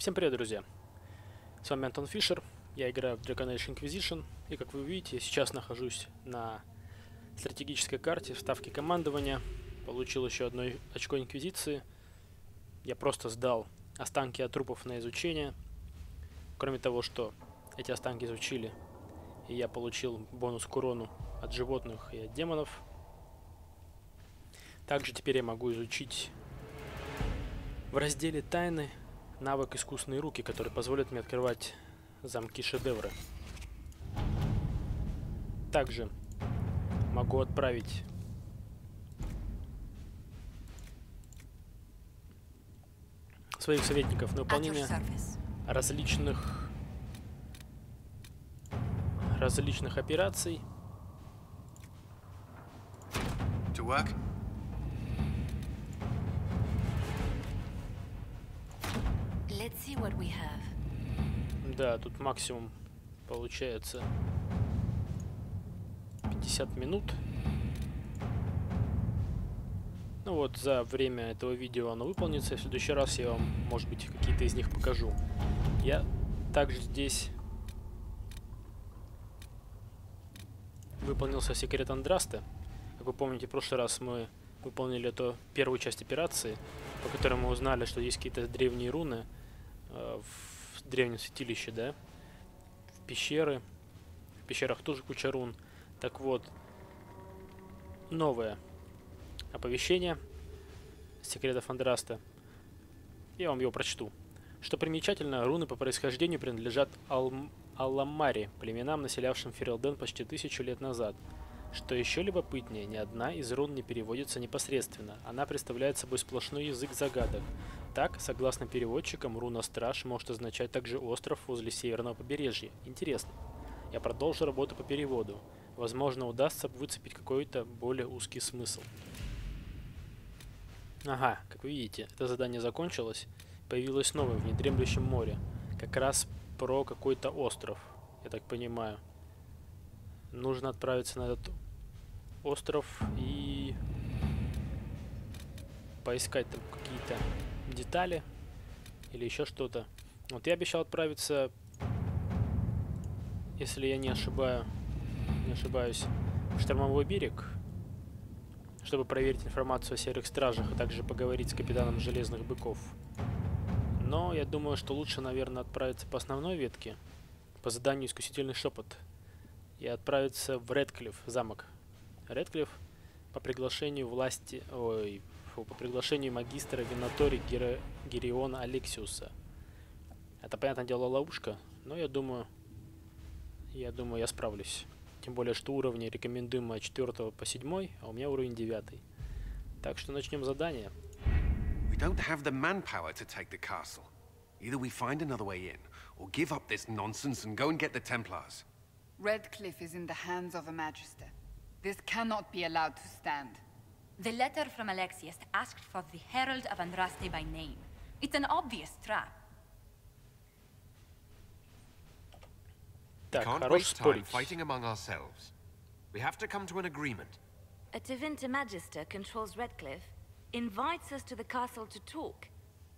Всем привет, друзья! С вами Антон Фишер, я играю в драконы Inquisition, и как вы видите, сейчас нахожусь на стратегической карте в ставке командования. Получил еще одно очко Инквизиции. Я просто сдал останки от трупов на изучение. Кроме того, что эти останки изучили, и я получил бонус к урону от животных и от демонов. Также теперь я могу изучить в разделе «Тайны» навык «Искусные руки», который позволит мне открывать замки-шедевры. Также могу отправить своих советников на выполнение различных операций. Да, тут максимум получается 50 минут. Ну вот, за время этого видео оно выполнится, и в следующий раз я вам, может быть, какие-то из них покажу. Я также здесь выполнился секрет Андраста. Как вы помните, в прошлый раз мы выполнили эту первую часть операции, по которой мы узнали, что есть какие-то древние руны в древнем святилище, да? В пещерах тоже куча рун. Так вот, новое оповещение секретов Андраста. Я вам его прочту. Что примечательно, руны по происхождению принадлежат Алламари, племенам, населявшим Ферелден почти 1000 лет назад. Что еще любопытнее, ни одна из рун не переводится непосредственно. Она представляет собой сплошной язык загадок. Так, согласно переводчикам, руна «Страж» может означать также остров возле северного побережья. Интересно. Я продолжу работу по переводу. Возможно, удастся выцепить какой-то более узкий смысл. Ага, как вы видите, это задание закончилось. Появилось новое в недремлющем море. Как раз про какой-то остров, я так понимаю. Нужно отправиться на этот остров и поискать там какие-то детали или еще что-то. Вот я обещал отправиться, если я не ошибаюсь, в штормовой берег, чтобы проверить информацию о серых стражах, а также поговорить с капитаном железных быков. Но я думаю, что лучше, наверное, отправиться по основной ветке, по заданию «Искусительный шепот», и отправиться в Редклифф, замок Редклифф, по приглашению по приглашению магистра Винатори Гериона Алексиуса. Это, понятное дело, ловушка, но я думаю, я справлюсь. Тем более, что уровни рекомендуемые от 4 по 7, а у меня уровень 9. Так что начнем задание. We don't have the manpower to take the castle. Either we find another way in, or give up this nonsense and go and get the Templars. Redcliffe is in the hands of a Magister. This cannot be allowed to stand. The letter from Alexius asked for the Herald of Andraste by name. It's an obvious trap. We can't waste time fighting among ourselves. We have to come to an agreement. A Tevinter Magister controls Redcliffe, invites us to the castle to talk,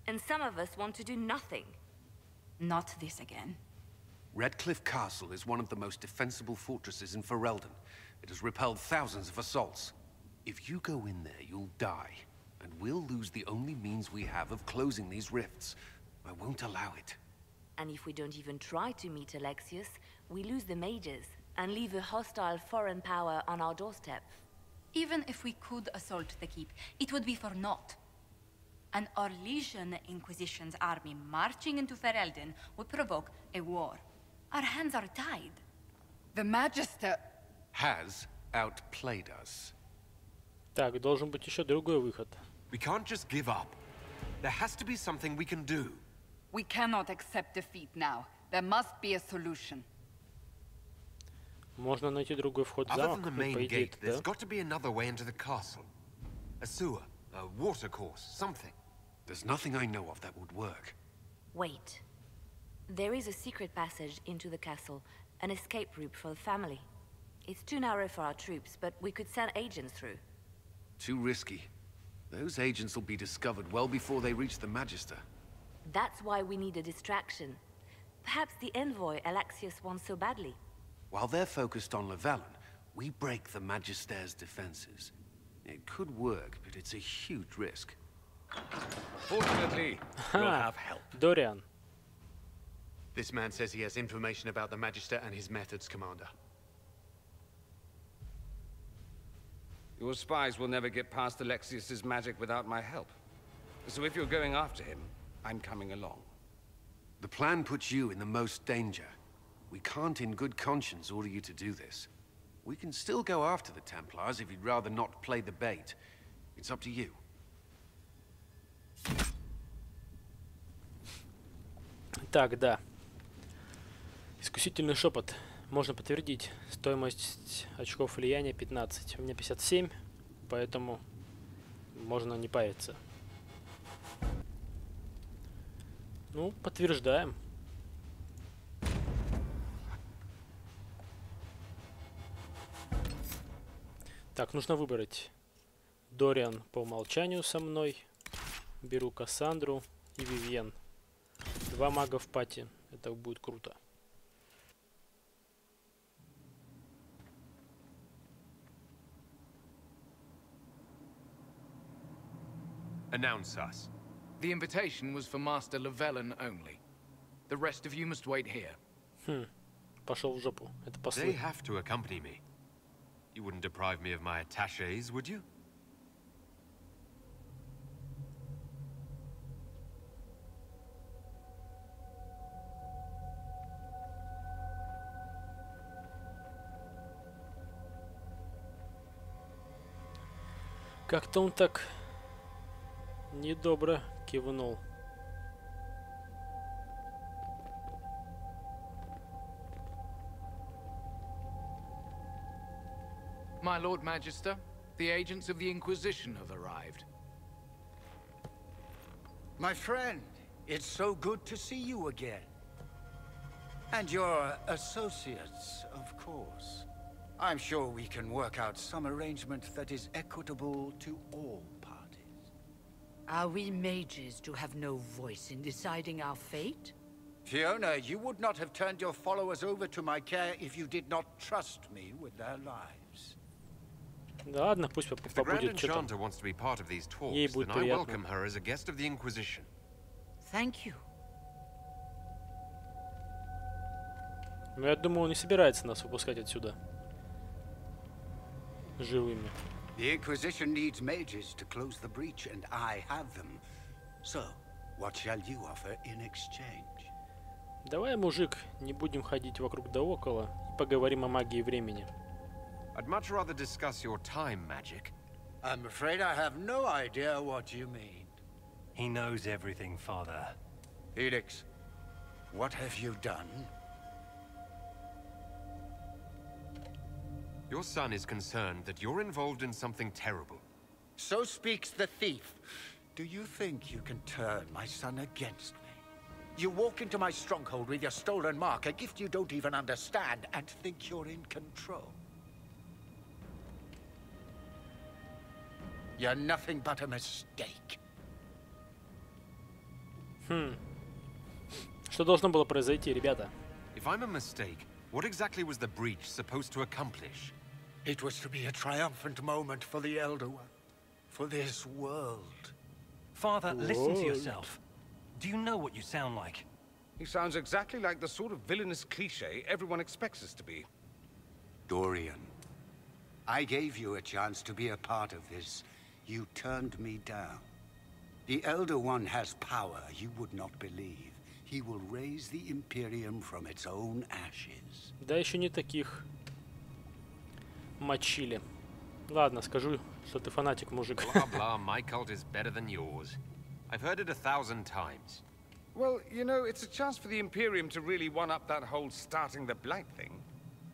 and some of us want to do nothing. Not this again. Redcliffe Castle is one of the most defensible fortresses in Ferelden. It has repelled thousands of assaults. If you go in there, you'll die, and we'll lose the only means we have of closing these rifts. I won't allow it. And if we don't even try to meet Alexius, we lose the mages and leave a hostile foreign power on our doorstep. Even if we could assault the keep, it would be for naught. An Orlesian Inquisition's army marching into Ferelden would provoke a war. Our hands are tied. The Magister has outplayed us. Так, должен быть еще другой выход. We can't just give up. There has to be something we can do. We cannot accept defeat now. There must be a solution. Можно найти другой вход в замок, по идее, да? There's got to be another way into the castle. A sewer, a water course, something. There's nothing I know of that would work. Wait. There is a secret passage into the castle, an escape route for the family. It's too narrow for our troops, but we could send agents through. Too risky. Those agents will be discovered well before they reach the Magister. That's why we need a distraction. Perhaps the envoy Alexius wants so badly. While they're focused on Lelliana, we break the Magister's defenses. It could work, but it's a huge risk. Fortunately, we'll have help. Дориан. This man says he has information about the Magister and his methods, Commander. Your spies will never get past Alexius's magic without my help. So if you're going after him, I'm coming along. The plan puts you in the most danger. We can't in good conscience order you to do this. We can still go after the Templars if you'd rather not play the bait. It's up to you. Так, да. Искусительный шепот. Можно подтвердить. Стоимость очков влияния 15. У меня 57, поэтому можно не париться. Ну, подтверждаем. Так, нужно выбрать. Дориан по умолчанию со мной. Беру Кассандру и Вивьен. 2 мага в пати. Это будет круто. Announce us. The invitation was for Master Lelliana only. The rest of you must wait here. Пошел в жопу. Это They послы. have to accompany me. You wouldn't deprive me of my attachés, would you? Как-то он так недобро кивнул. My Lord Magister, the agents of the Inquisition have arrived. My friend, it's so good to see you again. And your associates, of course. I'm sure we can work out some arrangement that is equitable to all parties. Are we mages to have no voice in deciding our fate? Fiona, you would not have turned your followers over to my care if you did not trust me with their lives. Да ладно, пусть If the Grand побудет, что там. Enchanter wants to be part of these Ей talks, будет then I приятно. welcome her as a guest of the Inquisition. Thank you. Но я думаю, он не собирается нас выпускать отсюда живыми. The Inquisition needs mages to close the breach, and I have them. So, what shall you offer in exchange? Давай, мужик, не будем ходить вокруг да около и поговорим о магии времени. I'd much rather discuss your time magic. I'm afraid I have no idea what you mean. He knows everything, Father. Felix, what have you done? Your son is concerned that you're involved in something terrible. So speaks the thief. Do you think you can turn my son against me? You walk into my stronghold with your stolen mark, a gift you don't even understand, and think you're in control. You're nothing but a mistake. Что должно было произойти, ребята? If I'm a mistake, what exactly was the breach supposed to accomplish? It was to be a triumphant moment for the Elder One, for this world. Father, listen to yourself. Do you know what you sound like? He sounds exactly like the sort of villainous cliché everyone expects us to be. Dorian, I gave you a chance to be a part of this. You turned me down. The Elder One has power you would not believe. He will raise the Imperium from its own ashes. Да еще не таких мочили. Ладно, скажу, что ты фанатик, мужик. Blah blah, my cult is better than yours. I've heard it 1,000 times. Well, you know, it's a chance for the Imperium to really one-up that whole starting the Blight thing.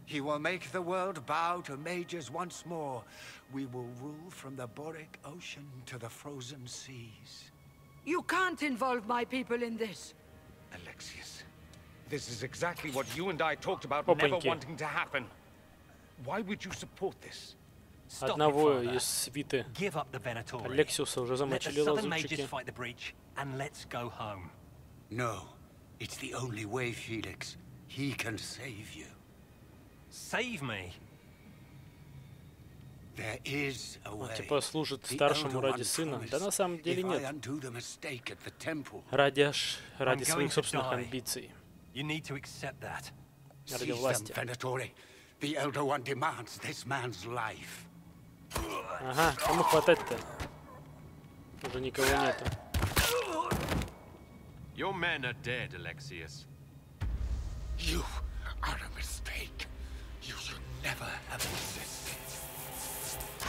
He will make the world bow to mages once more. We will rule from the Boric Ocean to the frozen seas. You can't involve my people in this. Alexius, this is exactly what you and I talked about Опаньки. never wanting to happen. Why would you support this? Stop it, Одного Father. из свиты Give up the Venatori. Алексиуса уже Let the замочили Southern Mages лазутчики. fight the breach, and let's go home. No, it's the only way, Felix. He can save you. Save me? There is a way. Типа служит старшему ради сына. Да на самом деле нет. Ради своих собственных амбиций. Ради власти. Ага, кому хватать-то? Уже никого нету. Your men are dead, Alexius. You are a mistake. You should never have existed.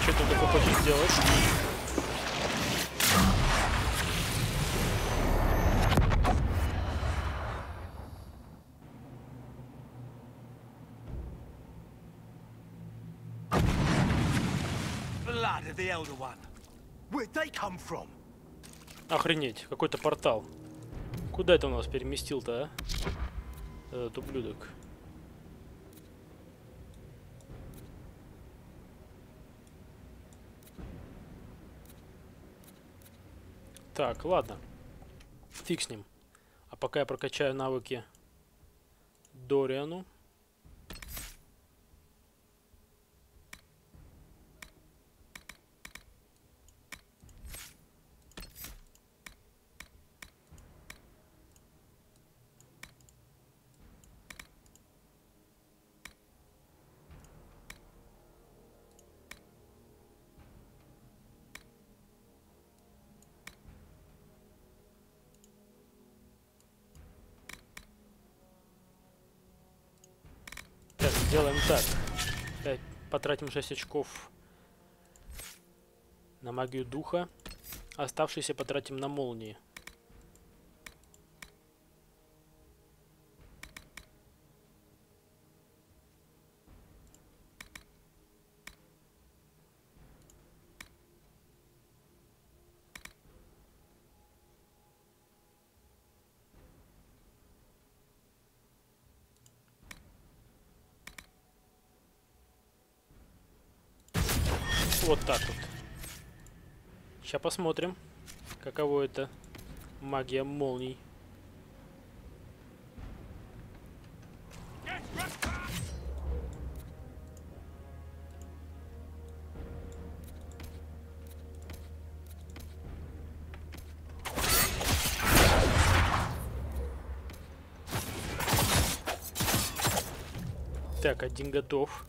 Что ты такое хочешь сделать? Blood of the Elder One. Where'd they come from? Охренеть, какой-то портал. Куда это у нас переместил-то, а? Этот ублюдок. Так, ладно. Фиг с ним. А пока я прокачаю навыки Дориану. Сделаем так. Потратим 6 очков на магию духа. Оставшиеся потратим на молнии. Вот так вот. Сейчас посмотрим, каково это магия молний. Так, один готов.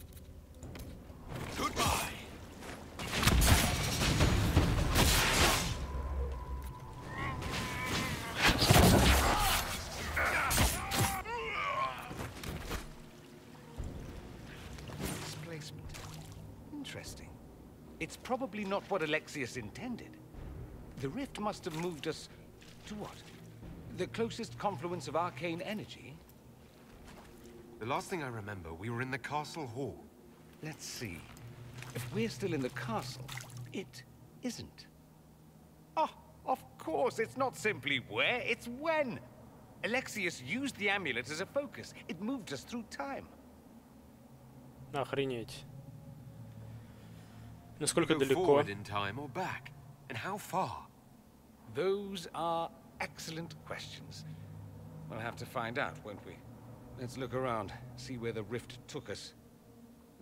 Interesting. It's probably not what Alexius intended. The rift must have moved us to what? The closest confluence of arcane energy? The last thing I remember, we were in the castle hall. Let's see. If we're still in the castle, it isn't. Oh, of course, it's not simply where, it's when. Alexius used the amulet as a focus. It moved us through time. Охренеть. Насколько Go далеко? forward in time or back? And how far? Those are excellent questions. We'll have to find out, won't we? Let's look around, see where the rift took us.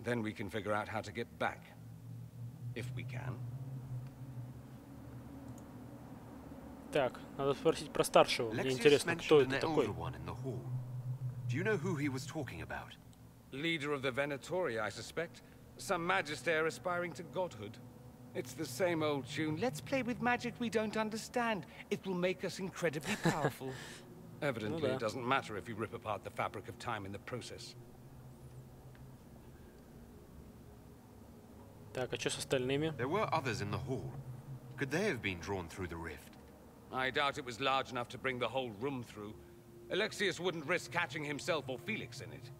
Then we can figure out how to get back. If we can. Так, надо спросить про старшего. Мне интересно, кто это такой. Do you know who he was talking about? Leader of the Venatori, I suspect. Some magister aspiring to godhood. It's the same old tune. Let's play with magic we don't understand. It will make us incredibly powerful. Evidently, it doesn't matter if you rip apart the fabric of time in the process. Так, а что с остальными? There were others in the hall. Could they have been drawn through the rift? I doubt it was large enough to bring the whole room through. Alexius wouldn't risk catching himself or Felix in it.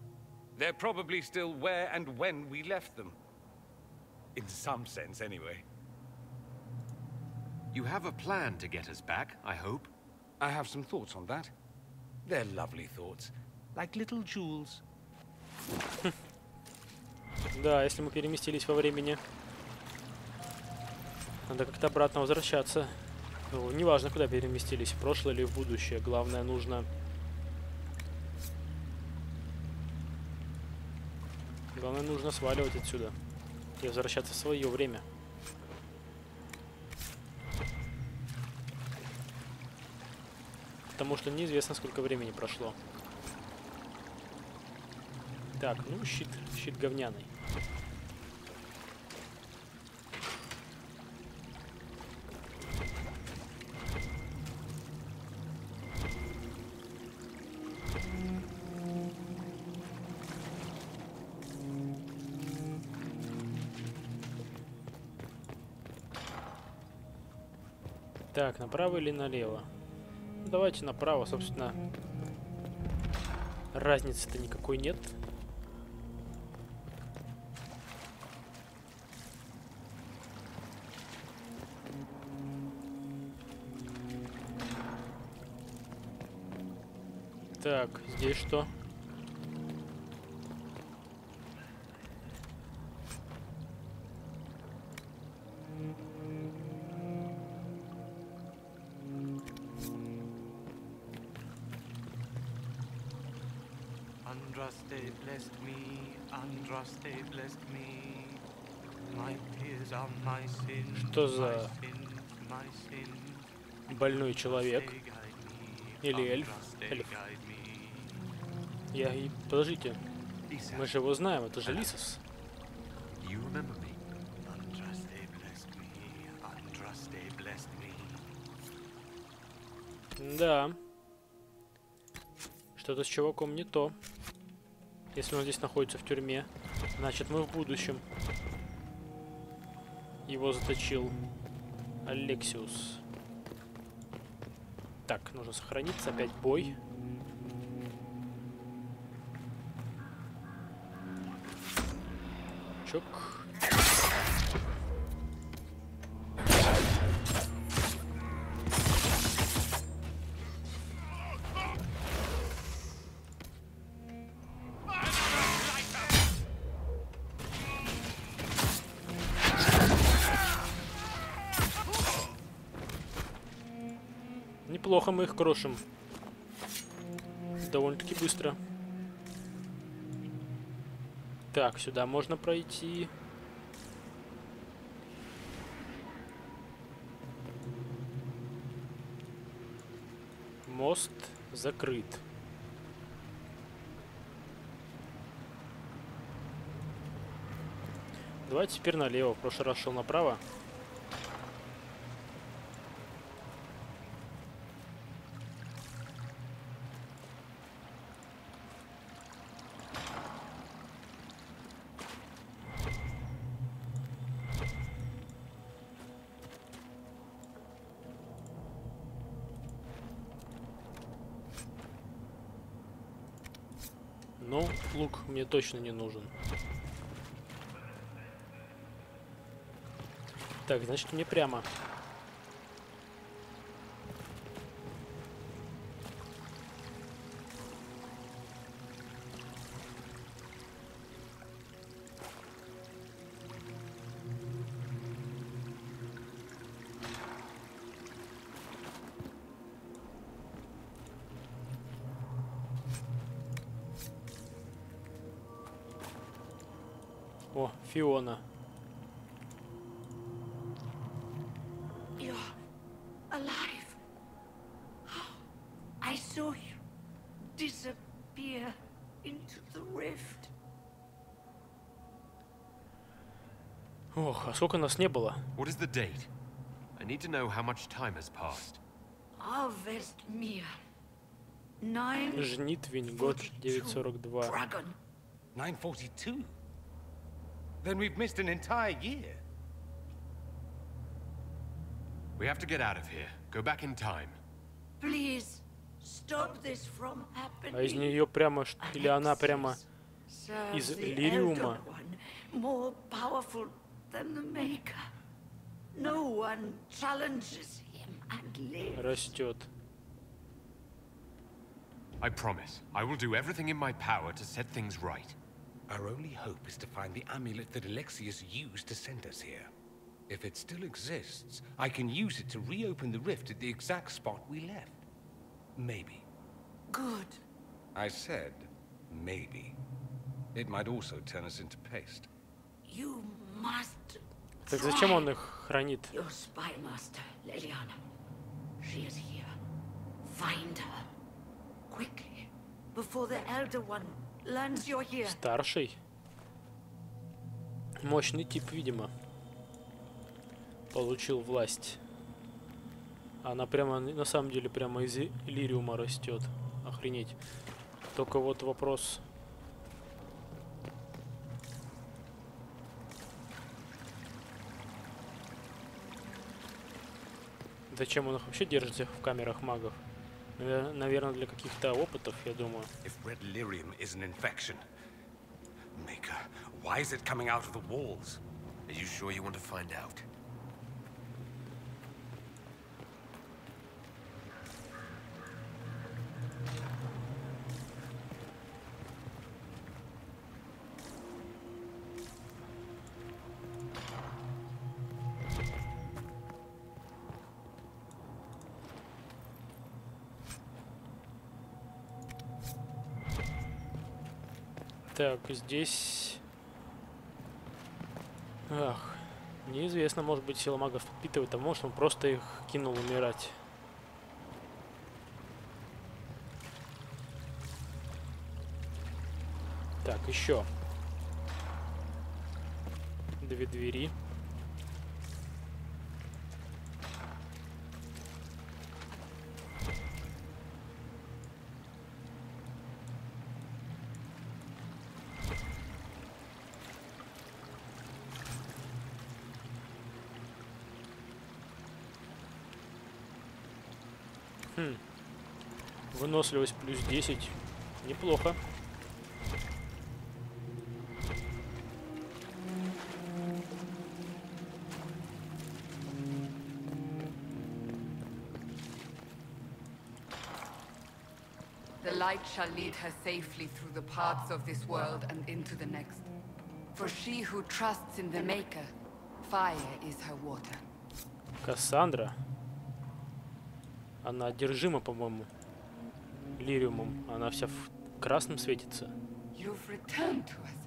They're probably still where and when we left them. In some sense, anyway. You have a plan to get us back, I hope? I have some thoughts on that. They're lovely thoughts. Like little jewels. Да, если мы переместились во времени, надо как-то обратно возвращаться. Ну, неважно, куда переместились, в прошлое или в будущее. Главное, нужно... Главное, нужно сваливать отсюда. И возвращаться в свое время. Потому что неизвестно, сколько времени прошло. Так, ну, щит говняный. Так, направо или налево? Ну, давайте направо, собственно. Разницы-то никакой нет. Так, здесь что? Andraste blessed me, Andraste blessed me. My tears are my sin. Что за больной человек? Или эльф? Эльф. Подождите. Мы же его знаем, это же Лисос. Да. Что-то с чуваком не то. Если он здесь находится в тюрьме, значит мы в будущем. Его заточил Алексиус. Так, нужно сохраниться. Опять бой. Чок. Неплохо мы их крошим. Довольно-таки быстро. Так, сюда можно пройти. Мост закрыт. Давайте теперь налево. В прошлый раз шел направо. Ну, лук мне точно не нужен. Так, значит, мне прямо. О, Фиона. You're alive. I saw you disappear into the rift. Ох, а сколько нас не было? What is the date? I need to know how much time has passed. Avestmir. Жнитвень, год 942. Dragon. 942? Then we've missed an entire year. We have to get out of here. Go back in time. Please stop this from happening. А из нее прямо, или она прямо из Лириума? More powerful than the Maker. No one challenges him and lives. Растет. I promise. I will do everything in my power to set things right. Our only hope is to find the amulet that Alexius used to send us here. If it still exists, I can use it to reopen the rift at the exact spot we left. Maybe. Good. I said, maybe. It might also turn us into paste. You must. Так зачем он их хранит? Your spy master, Lelиана. She is here. Find her. Quickly. Before the Elder One learns you're here. Старший. Мощный тип, видимо. Получил власть. Она прямо, на самом деле, прямо из Иллириума растет. Охренеть. Только вот вопрос. Зачем он их вообще держит всех в камерах магов? Наверное, для каких-то опытов, я думаю. If red lyrium is an infection, Maker, why is it coming out of the walls? Are you sure you want to find out? Так, здесь... Ах, неизвестно, может быть, сила магов подпитывает, а может он просто их кинул умирать. Так, еще. 2 двери. Выносливость плюс 10. Неплохо. The light shall lead her safely through the paths of this world and into the next. For she who trusts in the Maker, fire is her water. Кассандра. Она одержима, по-моему, лириумом. Она вся в красном светится. You've returned to us.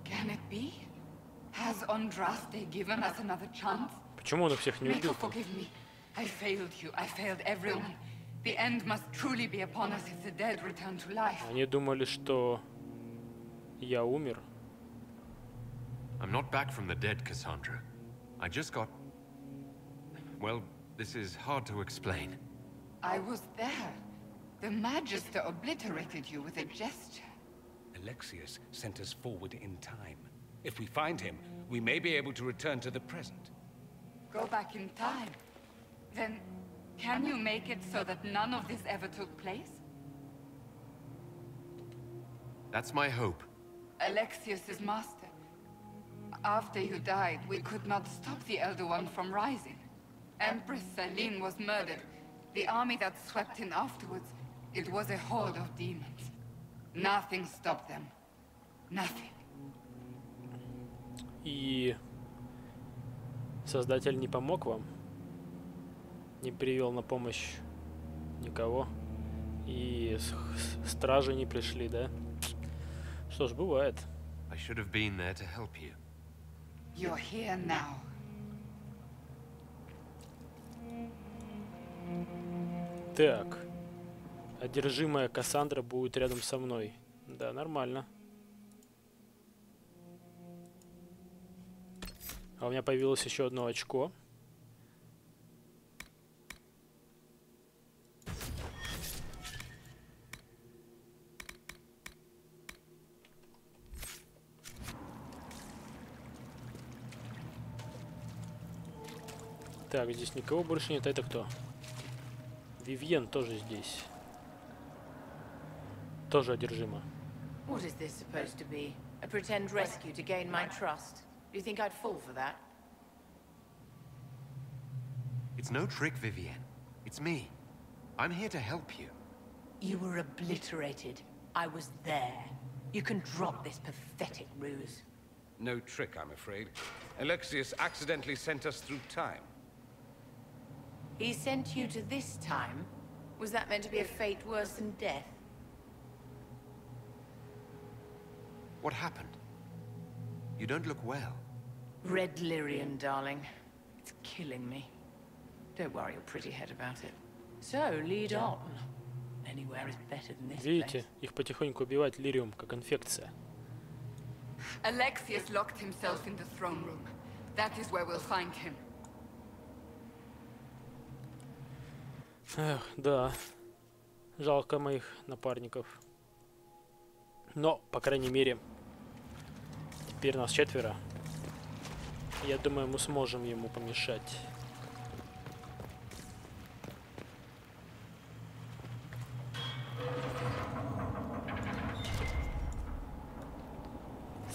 Can it be? Has Andraste given us another chance? Почему он их всех не Maker, убил? forgive me. I failed you. I failed everyone. The end must truly be upon us if the dead return to life. Они думали, что я умер. I'm not back from the dead, Cassandra. I just got... Well, this is hard to explain. I was there. The Magister obliterated you with a gesture. Alexius sent us forward in time. If we find him, we may be able to return to the present. Go back in time. Then, can you make it so that none of this ever took place? That's my hope. Alexius's master. After you died, we could not stop the Elder One from rising. Empress Celine was murdered. The army that swept in afterwards, it was a horde of demons. Nothing stopped them. Nothing. И Создатель не помог вам? Не привел на помощь никого? И стражи не пришли, да? Что ж, бывает. I should have been there to help you. You're here now. Так. Одержимая Кассандра будет рядом со мной. Да, нормально. А у меня появилось еще одно очко. Так, здесь никого больше нет. Это кто? Вивьен тоже здесь. Тоже одержима. What is this supposed to be? A pretend rescue to gain my trust? Do you think I'd fall for that? It's no trick, Vivienne. It's me. I'm here to help you. You were obliterated. I was there. You can drop this pathetic ruse. No trick, I'm afraid. Alexius accidentally sent us through time. He sent you to this time? Was that meant to be a fate worse than death? What happened? You don't look well. Red Lyrian, darling. It's killing me. Don't worry your pretty head about it. So, lead on. Anywhere is better than this Видите, их потихоньку убивает лириум, как инфекция. Alexius locked himself in the throne room. That is where we'll find him. Эх, да. Жалко моих напарников. Но, по крайней мере, теперь нас 4. Я думаю, мы сможем ему помешать.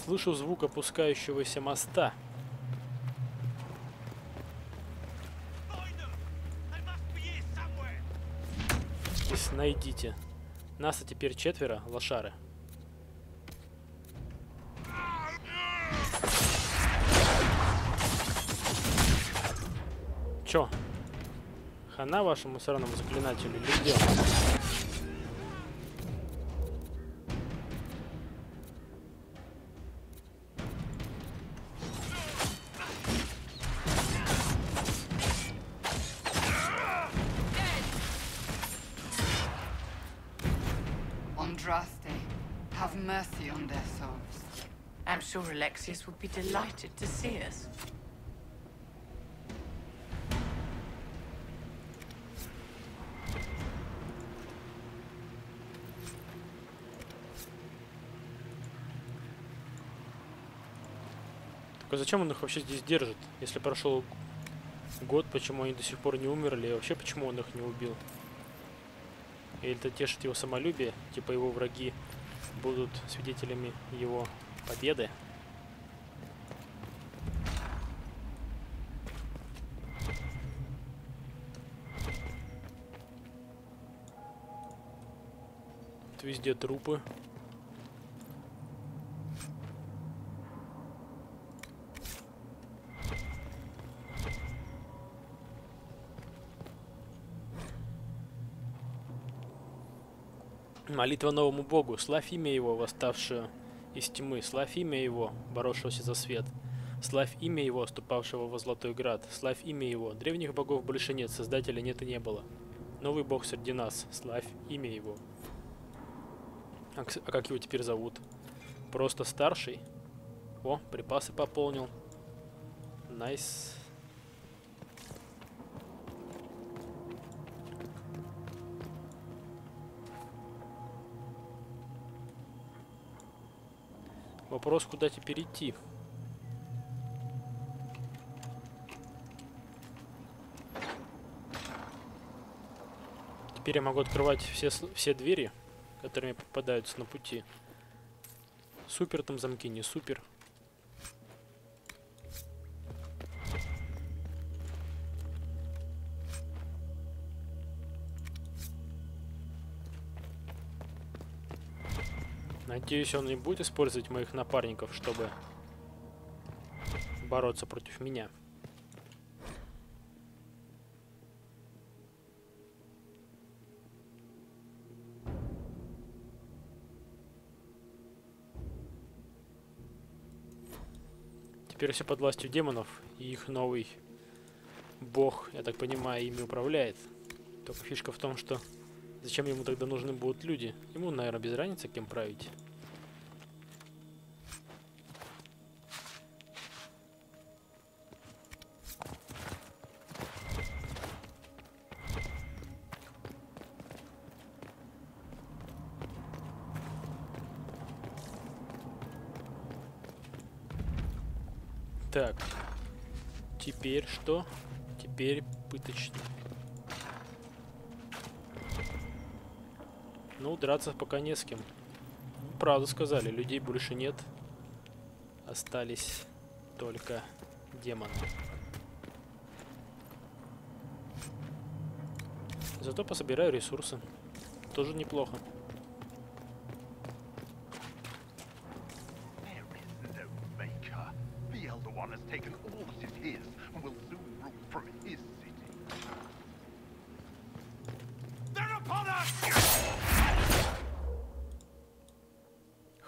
Слышу звук опускающегося моста. Найдите. Нас теперь 4 лошары. Чё? Хана вашему сраному заклинателю или где? Have mercy on their souls. I'm sure Alexius would be delighted to see us. Так а зачем он их вообще здесь держит? Если прошел год, почему они до сих пор не умерли? И вообще, почему он их не убил? Или это тешит его самолюбие? Типа его враги будут свидетелями его победы? Тут везде трупы. Молитва новому богу, славь имя его, восставшего из тьмы, славь имя его, боровшегося за свет, славь имя его, ступавшего во золотой град, славь имя его, древних богов больше нет, создателя нет и не было. Новый бог среди нас, славь имя его. А как его теперь зовут? Просто старший? О, припасы пополнил. Найс. Вопрос, куда теперь идти? Теперь я могу открывать все двери, которые мне попадаются на пути. Супер там замки, не супер. Надеюсь, он не будет использовать моих напарников, чтобы бороться против меня. Теперь все под властью демонов, и их новый бог, я так понимаю, ими управляет. Только фишка в том, что зачем ему тогда нужны будут люди? Ему, наверное, без разницы, кем править. Так, теперь что? Теперь пыточный. Ну, драться пока не с кем. Правду сказали, людей больше нет. Остались только демоны. Зато пособираю ресурсы. Тоже неплохо. Taken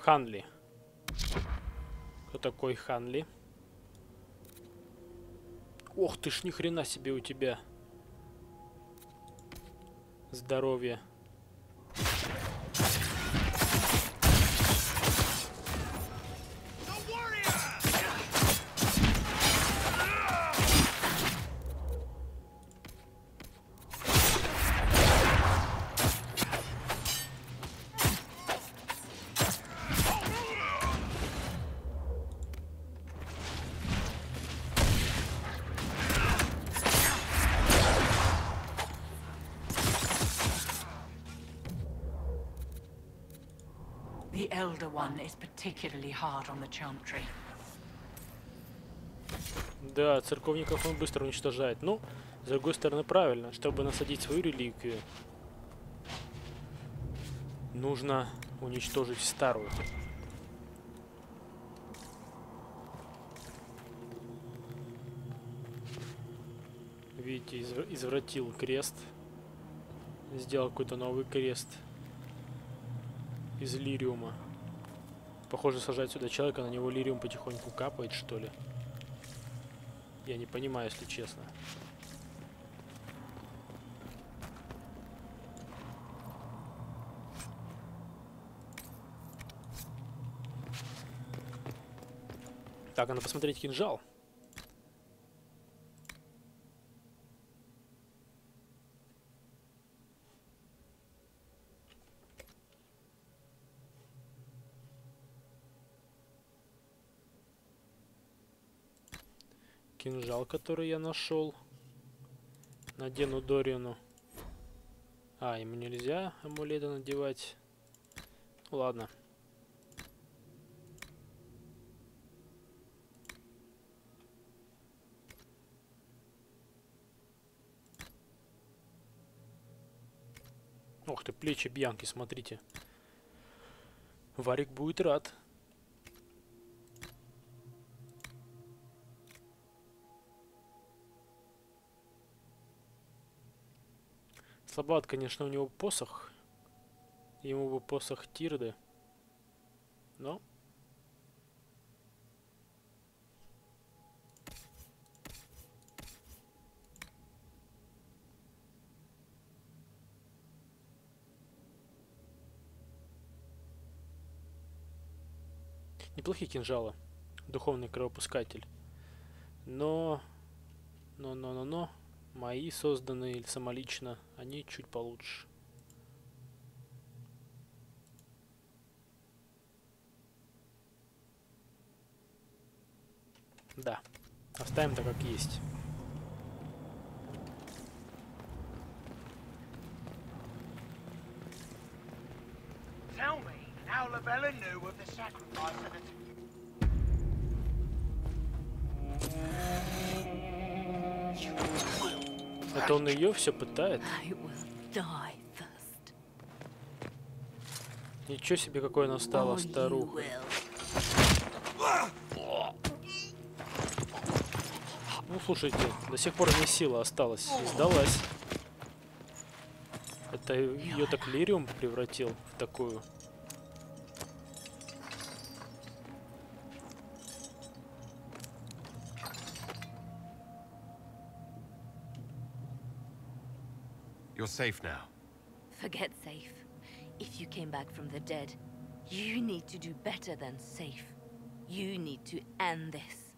Ханли. Кто такой Ханли? Ох ты ж, ни хрена себе у тебя. Здоровье. The Elder One is particularly hard on the Chantry. Да, церковников он быстро уничтожает. Ну, с другой стороны, правильно. Чтобы насадить свою реликвию, нужно уничтожить старую. Видите, извратил крест. Сделал какой-то новый крест из лириума. Похоже, сажать сюда человека, на него лириум потихоньку капает, что ли. Я не понимаю, если честно. Так, надо посмотреть кинжал. Кинжал, который я нашел. Надену Дориану. А, ему нельзя амулеты надевать. Ну, ладно. Ох ты, плечи Бьянки, смотрите. Варик будет рад. Слабоват, конечно, у него посох. Ему бы посох Тирды. Но... Неплохие кинжалы. Духовный кровопускатель. Но... Мои созданные или самолично, они чуть получше. Да. Оставим так, как есть. Tell me how Lavella knew of the sacrifice of the... Это он ее все пытает? Ничего себе, какой она стала старухой. Ну, слушайте, до сих пор не сила осталась. Сдалась. Это ее так лириум превратил в такую. You're safe now. Forget safe. If you came back from the dead, you need to do better than safe. You need to end this.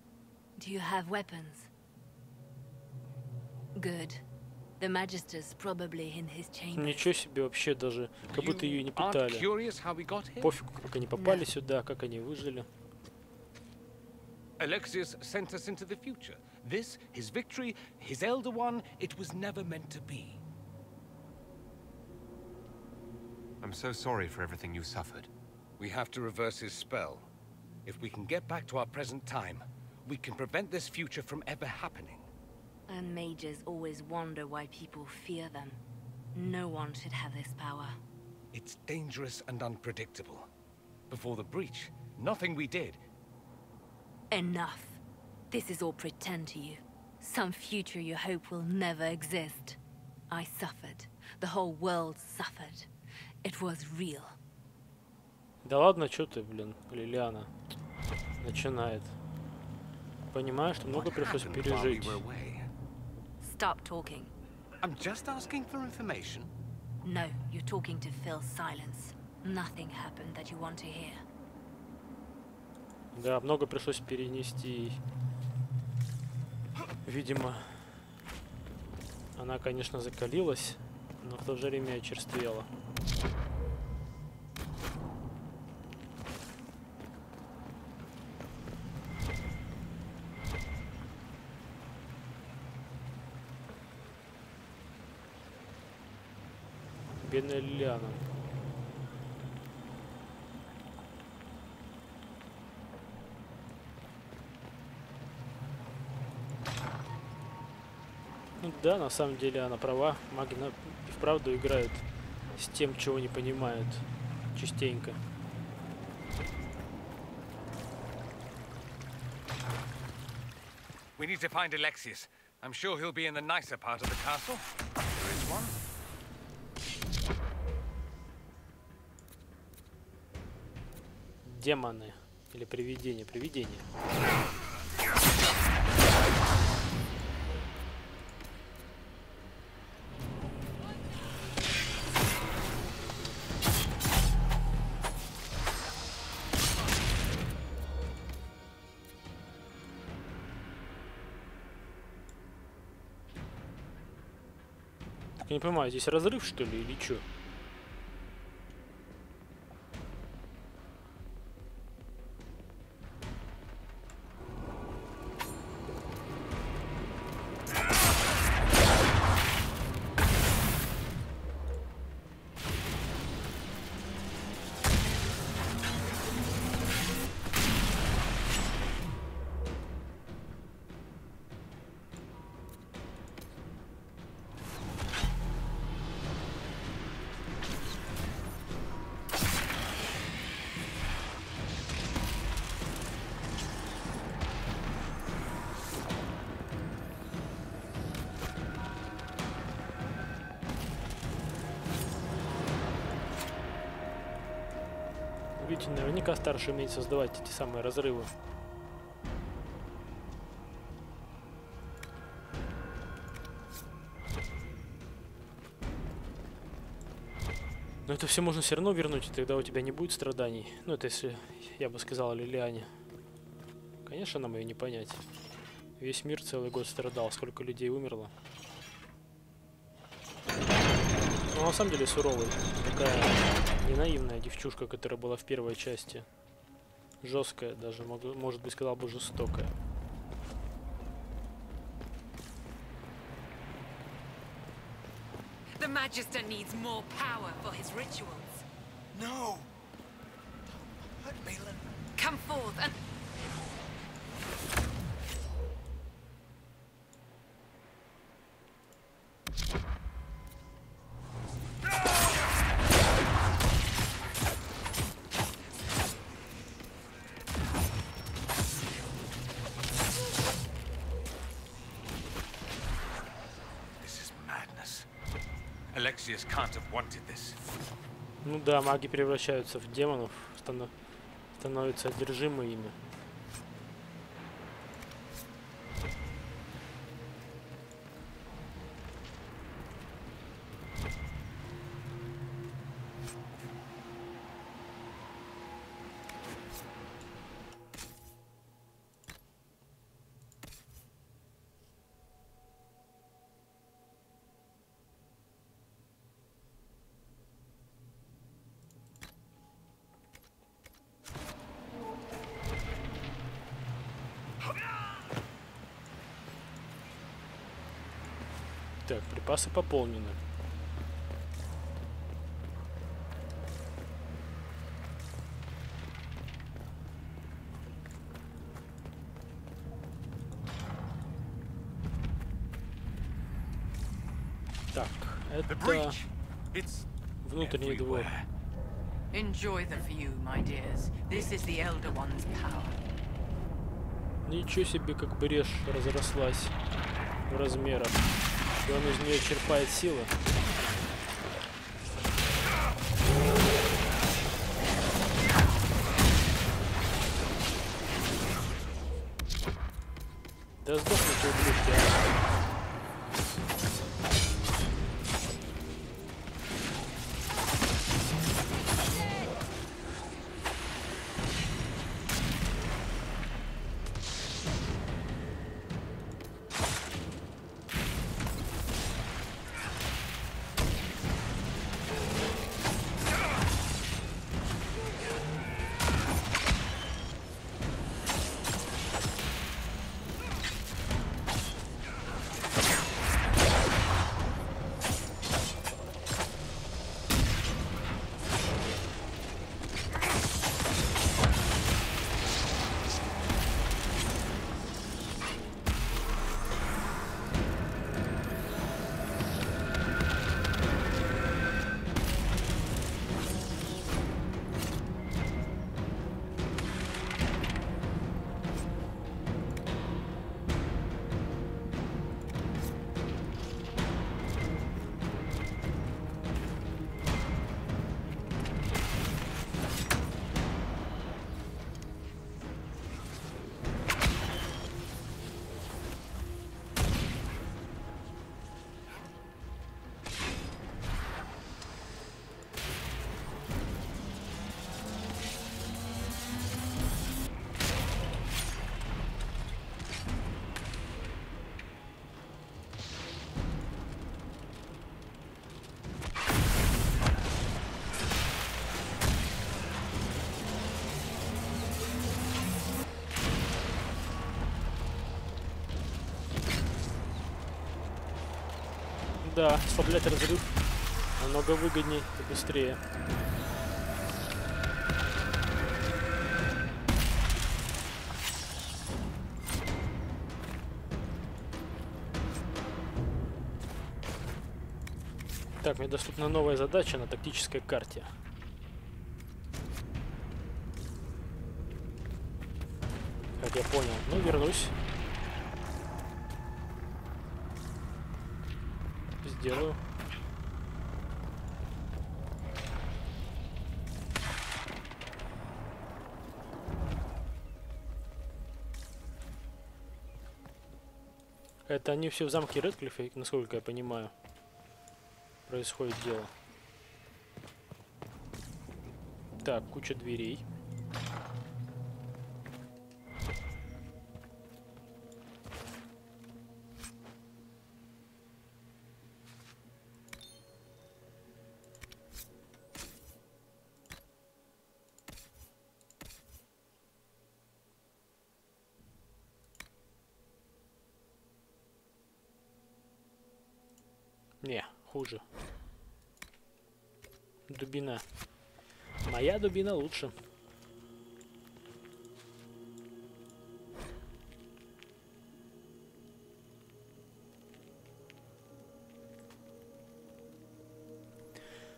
Do you have weapons? Good. The Magister's probably in his chamber. Ничего себе, вообще даже, как будто ее не питали. Пофиг, как они попали сюда, как они выжили. Alexius sent us into the future. This, his victory, his Elder One, it was never meant to be. I'm so sorry for everything you suffered. We have to reverse his spell. If we can get back to our present time, we can prevent this future from ever happening. And mages always wonder why people fear them. No one should have this power. It's dangerous and unpredictable. Before the breach, nothing we did. Enough. This is all pretend to you. Some future you hope will never exist. I suffered. The whole world suffered. It was real. Да ладно, что ты, блин, Лелиана начинает. Понимаю, что много пришлось пережить. Stop talking. I'm just asking for information. No, you're talking to fill silence. Nothing happened that you want to hear. Да, много пришлось перенести. Видимо, она, конечно, закалилась, но в то же время очерствела. Бедная Лелиана. Ну да, на самом деле она права. Маги и вправду играют с тем, чего не понимают. Частенько. We need to find Alexius. I'm sure he'll be in the nicer part of the castle. There is one. Демоны. Или привидения. Привидения. Так я не понимаю, здесь разрыв, что ли, или что? Видите, наверняка старший умеет создавать эти самые разрывы. Но это все можно все равно вернуть, и тогда у тебя не будет страданий. Ну, это если я бы сказал Лелиане. Конечно, нам ее не понять. Весь мир целый год страдал, сколько людей умерло. Но на самом деле суровый. Такая не наивная девчушка, которая была в первой части. Жесткая, даже, может быть, сказал бы, жестокая. The Magister needs more power for his rituals. No! Don't hurt me, Come forth and... Alexius can't have wanted this. Ну да, маги превращаются в демонов, становятся одержимы ими. Так, припасы пополнены. Так, это внутренний двор. Enjoy the view, my dears. This is the Elder One's power. Ничего себе, как брешь разрослась в размерах. И он из нее черпает силы. Да сдохните, ублюдки, а. Да, ослаблять разрыв намного выгоднее и быстрее. Так, мне доступна новая задача на тактической карте. Как я понял. Ну, вернусь. Сделаю. Это они все в замке Редклиффа, насколько я понимаю, происходит дело. Так, куча дверей. Не, хуже. Дубина. Моя дубина лучше.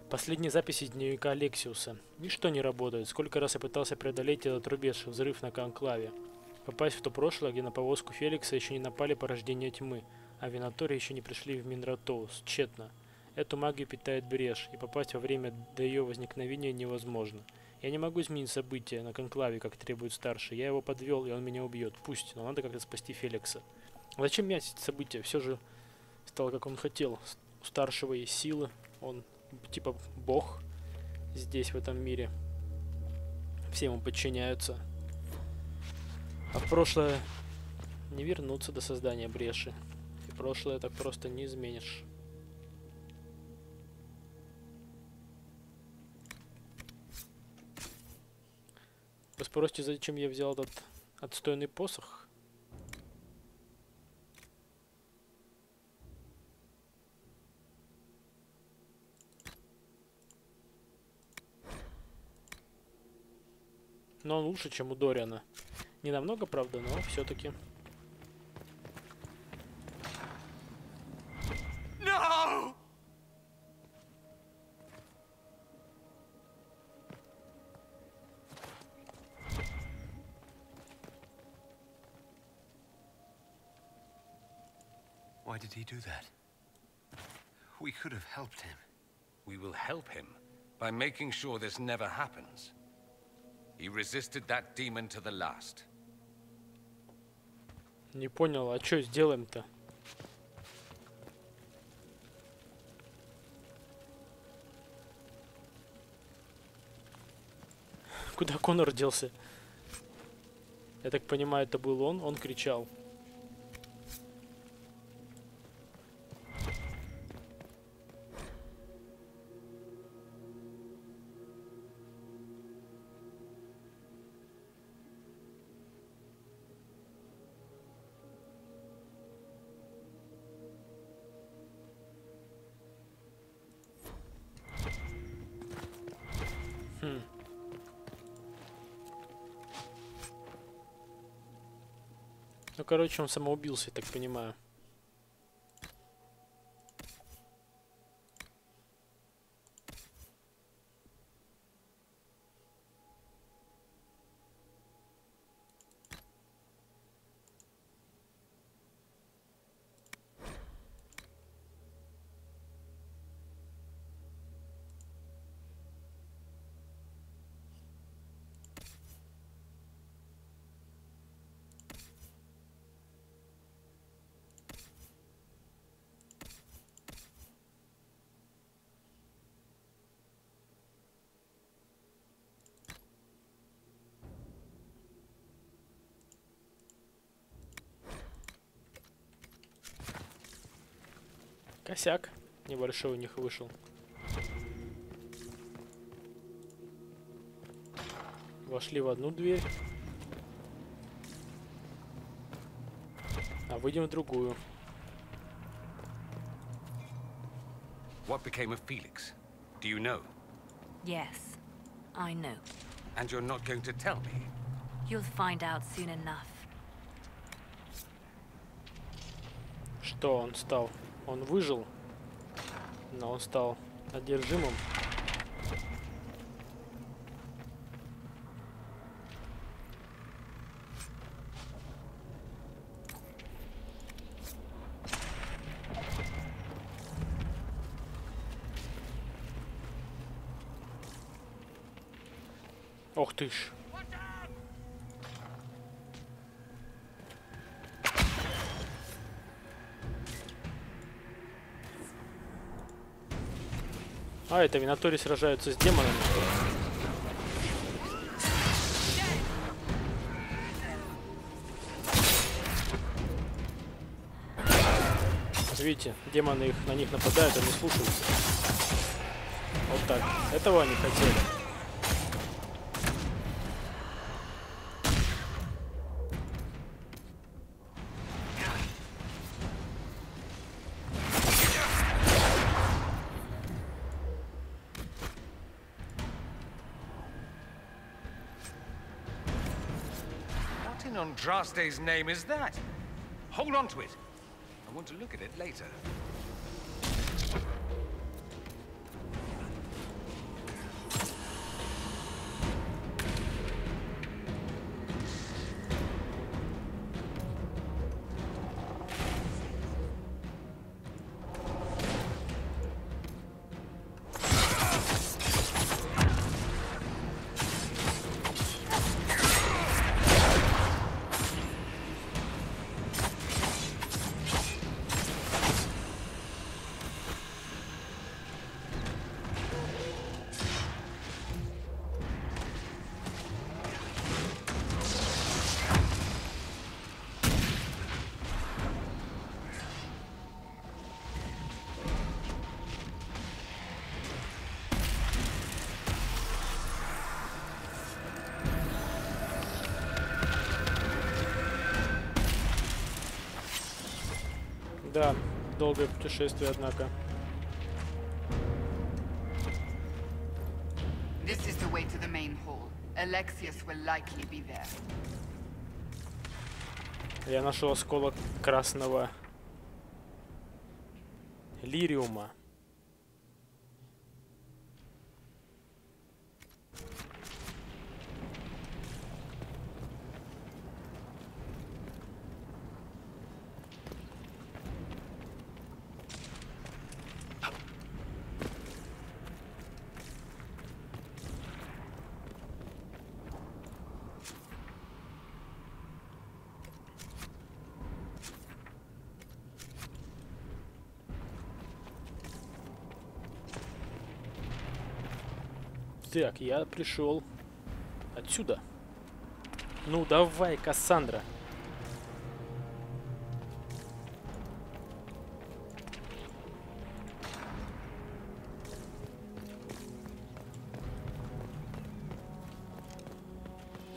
Последние записи дневника Алексиуса. Ничто не работает. Сколько раз я пытался преодолеть этот рубеж, взрыв на конклаве. Попасть в то прошлое, где на повозку Феликса еще не напали порождения тьмы, а Винаторы еще не пришли в Минратоус. Тщетно. Эту магию питает брешь, и попасть во время до ее возникновения невозможно. Я не могу изменить события на конклаве, как требует старший. Я его подвел, и он меня убьет. Пусть, но надо как-то спасти Феликса. Зачем менять эти события? Все же стало, как он хотел. У старшего есть силы. Он типа бог здесь, в этом мире. Все ему подчиняются. А в прошлое не вернуться до создания бреши. И прошлое так просто не изменишь. Вы спросите, зачем я взял этот отстойный посох? Но он лучше, чем у Дориана. Не намного, правда, но все-таки. No! Why did he do that? We could have helped him. We will help him by making sure this never happens. He resisted that demon to the last. Не понял, а что сделаем-то? Куда Конор делся? Я так понимаю, это был он кричал. Ну, короче, он самоубился, я так понимаю. Косяк небольшой у них вышел. Вошли в одну дверь, а выйдем в другую. What became of Felix? Do you know? Yes, I know. And you're not going to tell me? You'll find out soon enough. Что он стал? Он выжил, но он стал одержимым. Ох ты ж. А, это Винатори сражаются с демонами. Видите, демоны на них нападают, они слушаются. Вот так. Этого они хотели. Andraste's name is that? Hold on to it. I want to look at it later. Да, долгое путешествие, однако. This is the way to the main hall. Alexius will likely be there. Я нашел осколок красного лириума. Так, я пришел отсюда. Ну давай, Кассандра.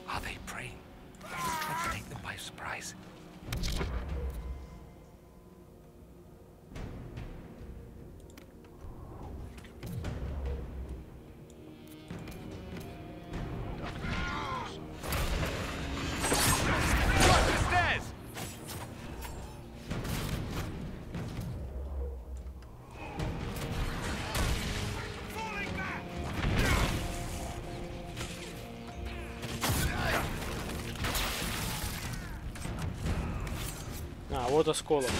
Are they praying? Let's take them by surprise. А, вот осколок.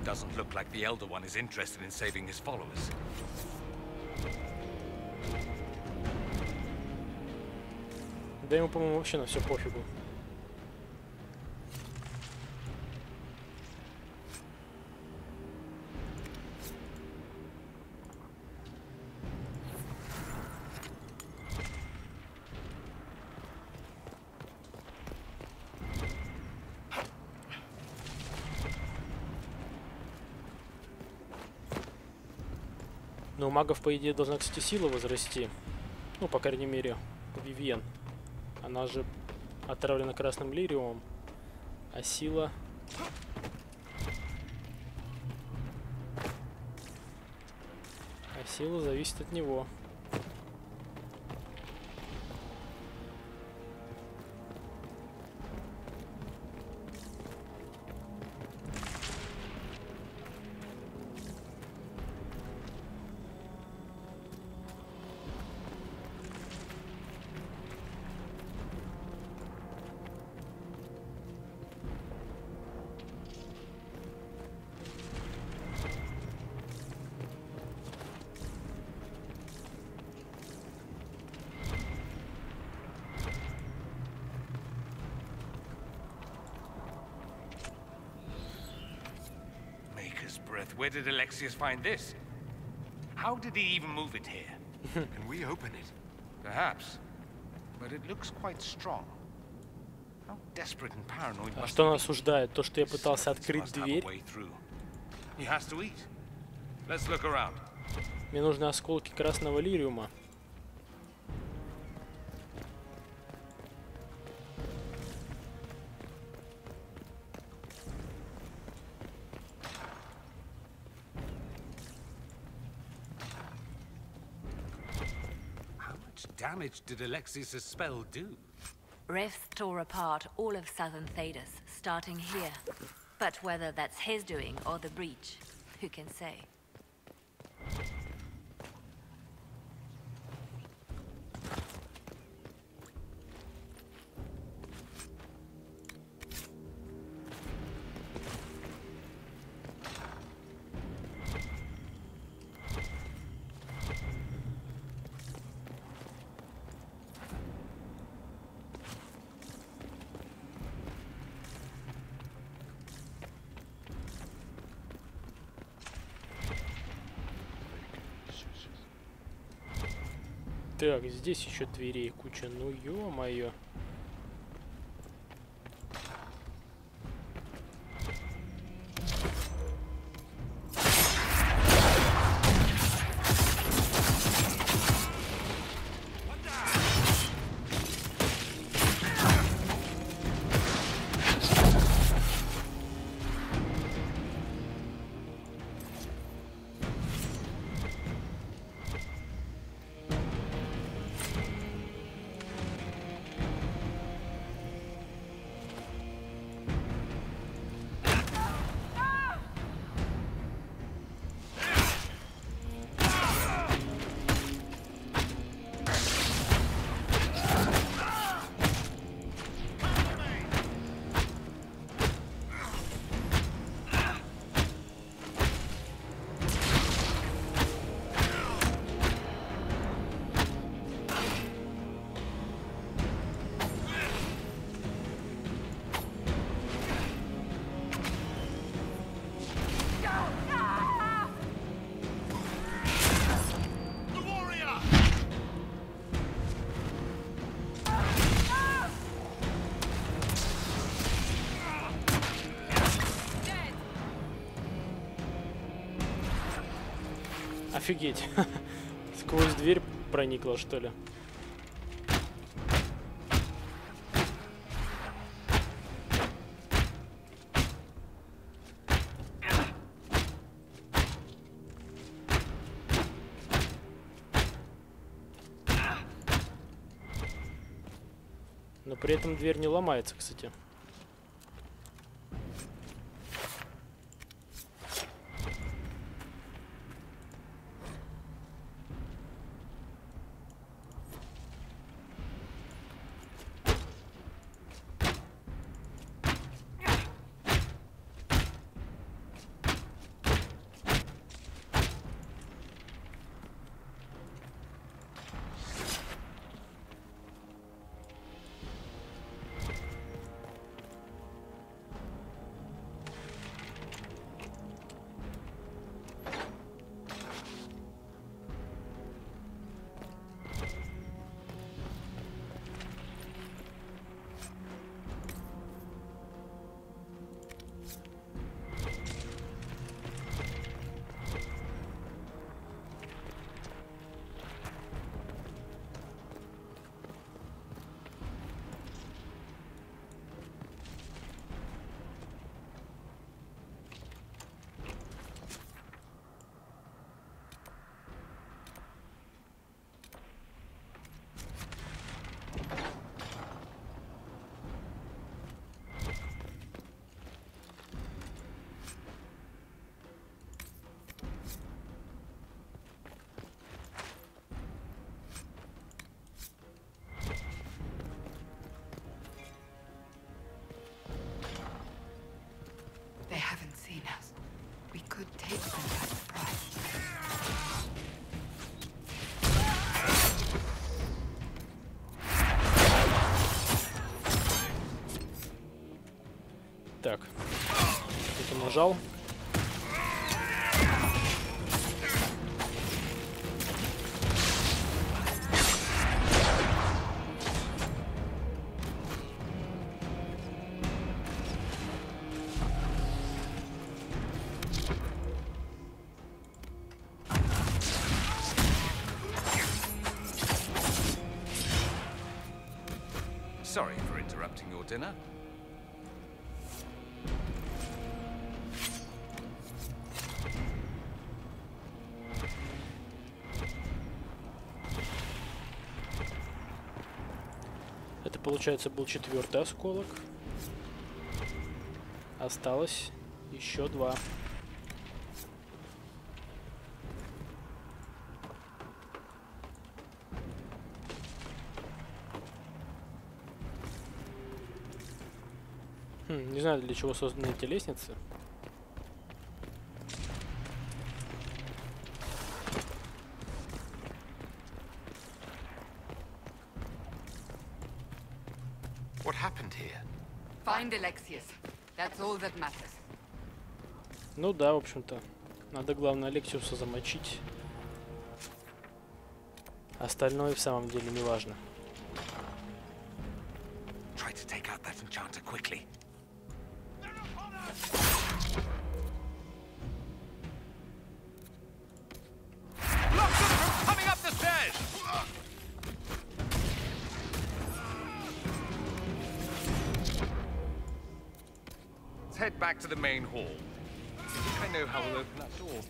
Doesn't look like the Elder One is interested in saving his followers. Да ему, по-моему, вообще на все пофигу. Но у магов, по идее, должна, кстати, сила возрасти. Ну, по крайней мере, Вивьен. Она же отравлена красным лириумом. А сила... А сила зависит от него. Where did Alexius find this? How did he even move it here? Can we open it? Perhaps. But it looks quite strong. How desperate and paranoid А must что he нас be? осуждает? То, что я пытался открыть Must have a дверь? way through. He has to eat. Let's look around. Мне нужны осколки красного лириума. Damage did Alexius' spell do? Refs tore apart all of southern Tedasa, starting here. But whether that's his doing or the breach, who can say? Так, здесь еще дверей куча. Ну ё-моё. Офигеть. Сквозь дверь проникла, что ли? Но при этом дверь не ломается, кстати. They haven't seen us. We could take them by surprise. Так. Это нажал. Sorry for interrupting your dinner. Это, получается, был 4-й осколок. Осталось еще 2. Не знаю, для чего созданы эти лестницы. What happened here? Find Alexius. That's all that matters. Ну да, в общем-то. Надо, главное, Алексиуса замочить. Остальное в самом деле не важно. Try to take out that enchanter quickly. Coming up the stairs! Let's head back to the main hall. I think I know how we'll open that door.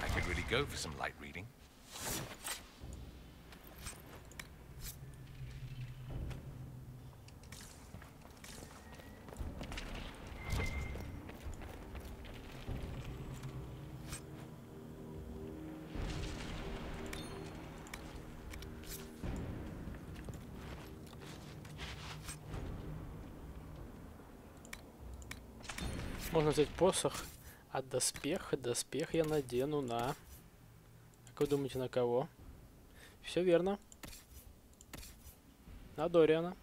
I could really go for some light reading. Можно взять посох, а доспех я надену на... Как вы думаете, на кого? Все верно. На Дориана.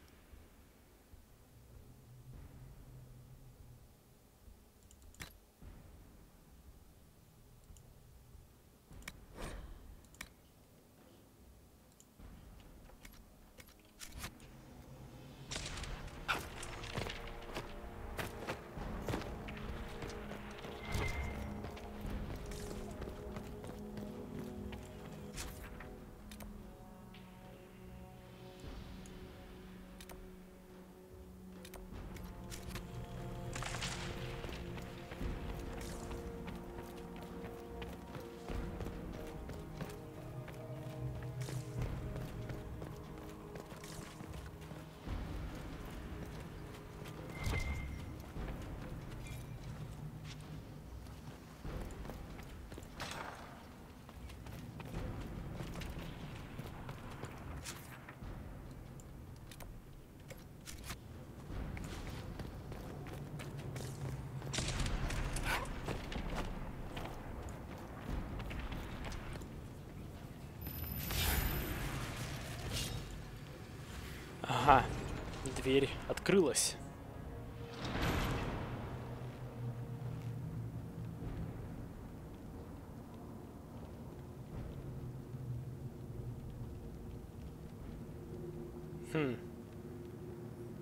Ага, дверь открылась.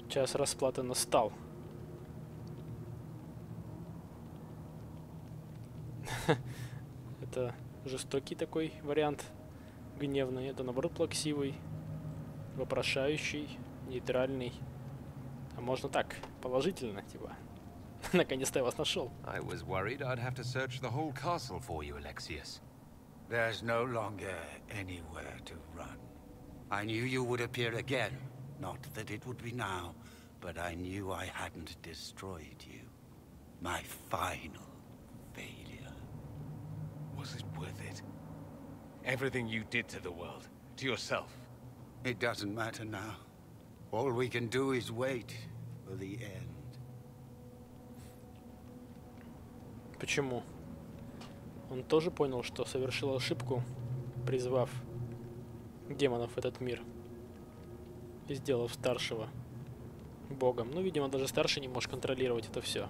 Час расплаты настал. Это жестокий такой вариант, гневный. Это наоборот плаксивый, вопрошающий, нейтральный. А можно так, положительно, типа. Наконец-то я вас нашел. I was worried I'd have to search the whole castle for you, Alexius. There's no longer anywhere to run. I knew you would appear again. Not that it would be now, but I knew I hadn't destroyed you. My final failure. Was it worth it? Everything you did to the world, to yourself. It doesn't matter now. All we can do is wait for the end. Почему? Он тоже понял, что совершил ошибку, призвав демонов в этот мир и сделав старшего богом. Ну, видимо, даже старший не может контролировать это все.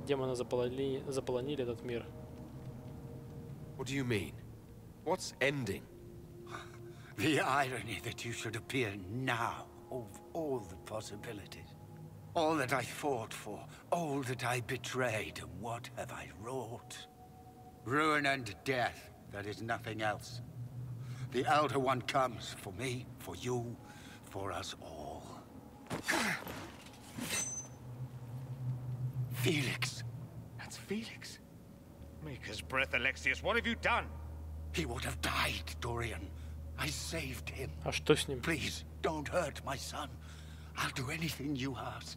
Демоны заполонили этот мир. What do you mean? What's ending? The irony that you should appear now of all the possibilities. All that I fought for, all that I betrayed, and what have I wrought? Ruin and death, there is nothing else. The Elder One comes for me, for you, for us all. Felix. That's Felix. Maker's breath, Alexius, what have you done? He would have died, Dorian. I saved him. А что с ним? Please, don't hurt my son. I'll do anything you ask.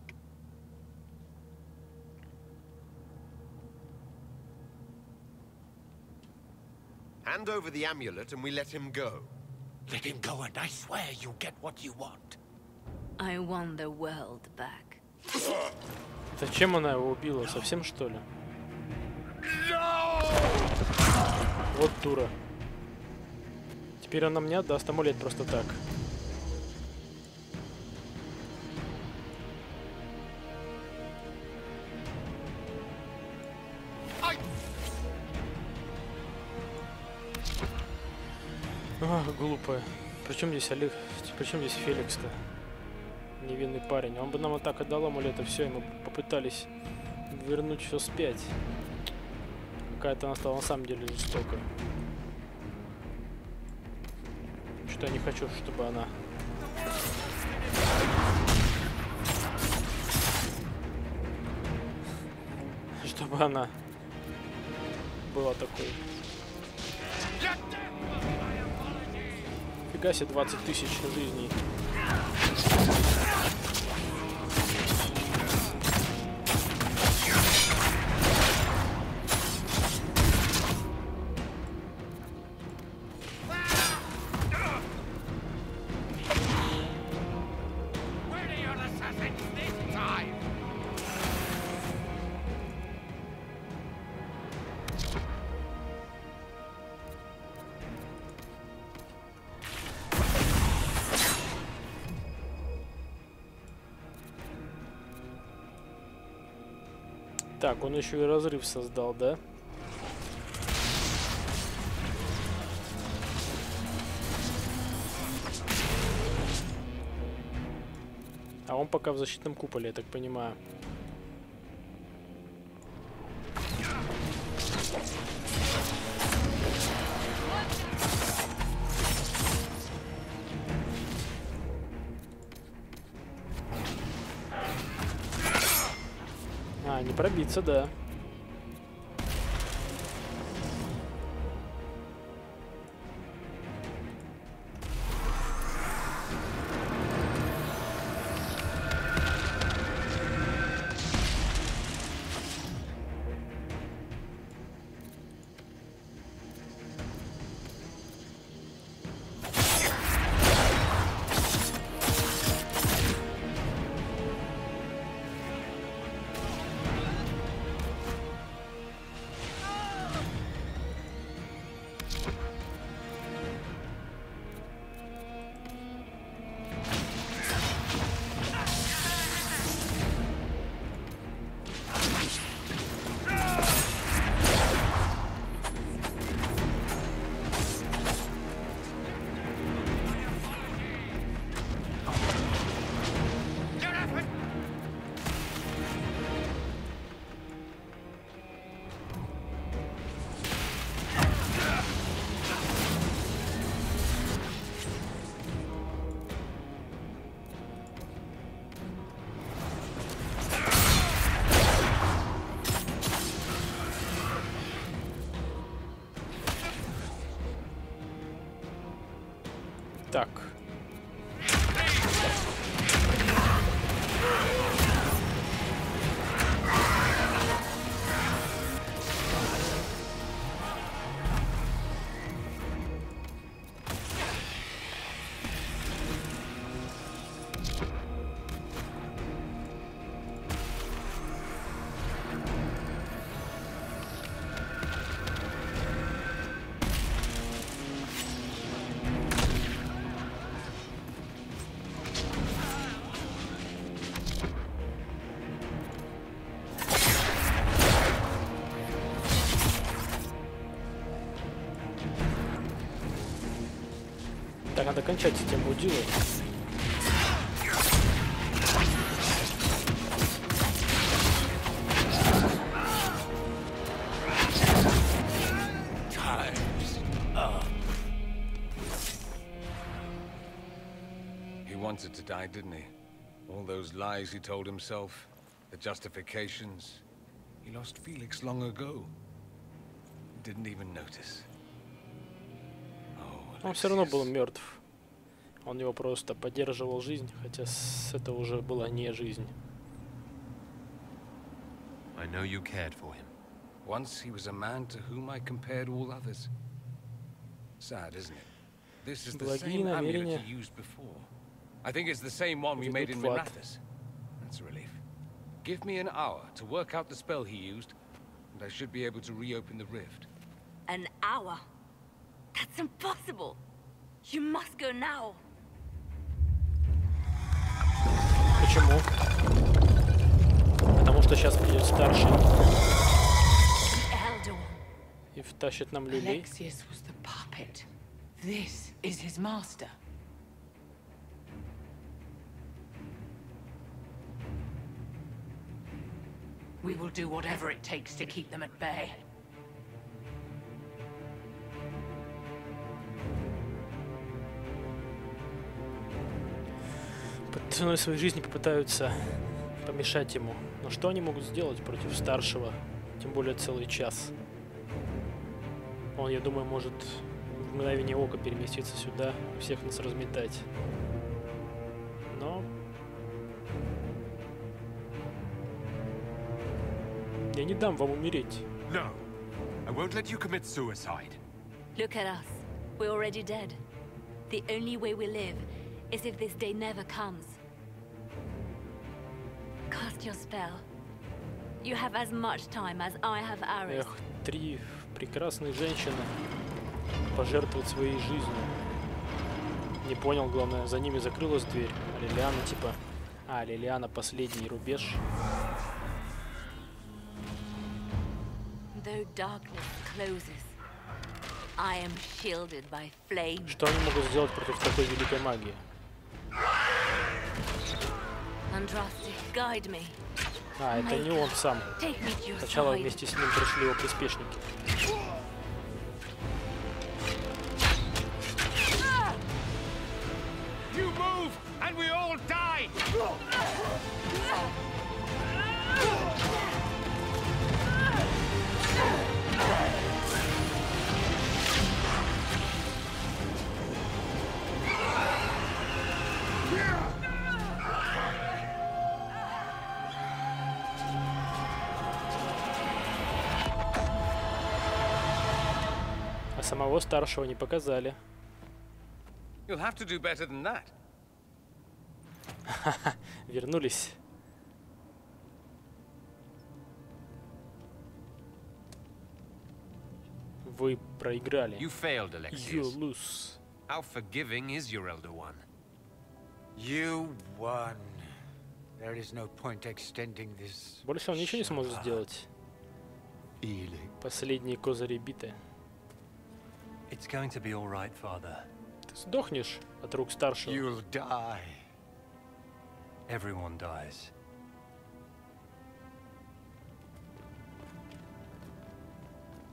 Hand over the amulet and we let him go. Let him go and I swear you'll get what you want. I want the world back. Зачем она его убила? Совсем что ли? Вот дура. Теперь он нам не отдаст амулет просто так. Ах, глупая. Причем здесь Олег? Причем здесь Феликс-то? Невинный парень. Он бы нам вот так отдал амулет, и все, и мы попытались вернуть все вспять. Какая-то она стала на самом деле жестокая. Что я не хочу, чтобы она... Чтобы она была такой. Фига себе, 20 тысяч жизней. Так, он еще и разрыв создал, да? А он пока в защитном куполе, я так понимаю. А, не пробиться, да. Так. Так, надо кончать с этим мудилой. He wanted to die, didn't he? All those lies he told himself, the justifications. He lost Felix long ago. Didn't even notice. Он все равно был мертв. Он его просто поддерживал жизнь, хотя это уже была не жизнь. I know you cared for him. Once he was a man to whom I compared all others. Sad, isn't it? This is the same amulet he used before. I think it's the same one we made in Mirathas. That's a relief. Give me an hour to work out the spell he used, and I should be able to reopen the rift. An hour? That's impossible. You must go now. Почему? Потому что сейчас придет старший и втащит нам люлей. Alexius was the puppet. This is his master. We will do whatever it takes to keep them at bay. Под ценой своей жизни попытаются помешать ему. Но что они могут сделать против старшего? Тем более целый час. Он, я думаю, может в мгновение ока переместиться сюда и всех нас разметать. Но я не дам вам умереть. No, I won't let you commit suicide. Look at us. We're already dead. The only way we live is if this day never comes. Cast your spell. You have as much time as I have hours. Эх, 3 прекрасные женщины пожертвуют своей жизнью. Не понял, главное, за ними закрылась дверь. А Лелиана типа... А, Лелиана последний рубеж. though darkness closes, I am shielded by flame. Что они могут сделать против такой великой магии? Andraste, guide me. А, это не он сам. Take me to your Сначала side. вместе с ним пришли его приспешники. You move, and we all die! А самого старшего не показали. You'll have to do better than that. Вернулись. Вы проиграли. You failed, You Alexius. lose. How forgiving is your elder one? You won. There is no point extending this. Больше он ничего не сможет сделать. Последние козыри биты. It's going to be all right, Father. Ты сдохнешь от рук старшего. You'll die. Everyone dies.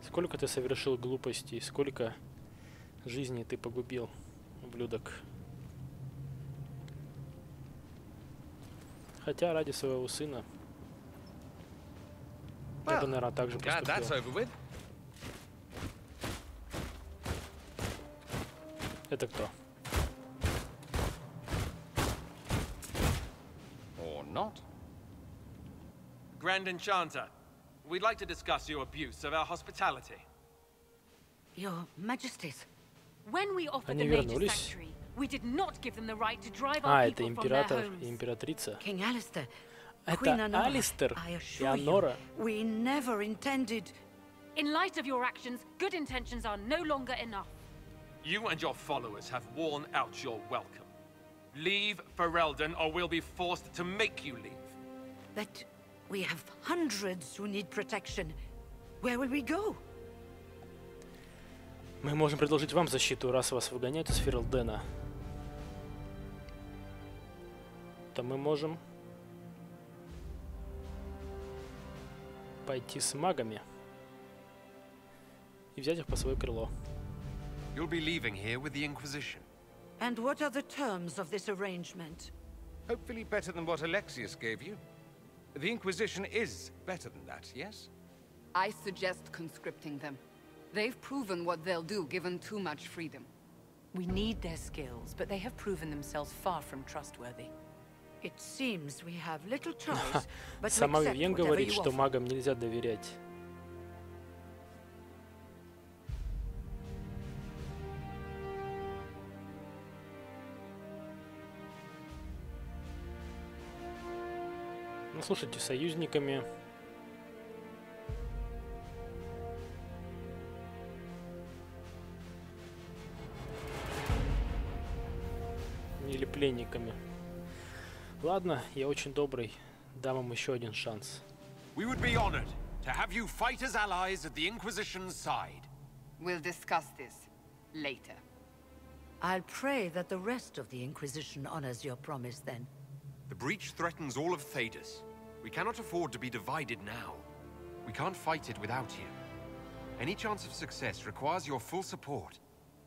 Сколько ты совершил глупостей, сколько жизней ты погубил, ублюдок. Хотя ради своего сына я бы, наверное, так же поступил. Это кто? Or not. Grand Enchanter, we'd like to discuss your abuse of our hospitality. Your Majesties. When we offered Они the Mage's вернулись. sanctuary, we did not give them the right to drive А, our это people from their император homes. и императрица. King Alistair. Это Алистер и Анора. We never intended. In light of your actions, good intentions are no longer enough. You and your followers have worn out your welcome. Leave Ferelden, or we'll be forced to make you leave. That we have hundreds who need protection. Where will we go? Мы можем предложить вам защиту, раз вас выгоняют из Ферелдена. То мы можем пойти с магами и взять их по свое крыло. You'll be leaving here with the Inquisition. And what are the terms of this arrangement? Hopefully better than what Alexius gave you. The Inquisition is better than that, yes? I suggest conscripting them. They've proven what they'll do given too much freedom. We need their skills, but they have proven themselves far from trustworthy. It seems we have little choice, but to Сама accept Вивьен whatever говорит, you что offer. магам нельзя доверять. Ну, слушайте, союзниками или пленниками. Ладно, я очень добрый. Дам им еще один шанс. We would be honored to have you fight as allies at the Inquisition's side. We'll discuss this later. I'll pray that the rest of the Inquisition honors your promise then. The breach threatens all of Tedasa. We cannot afford to be divided now. We can't fight it without you. Any chance of success requires your full support.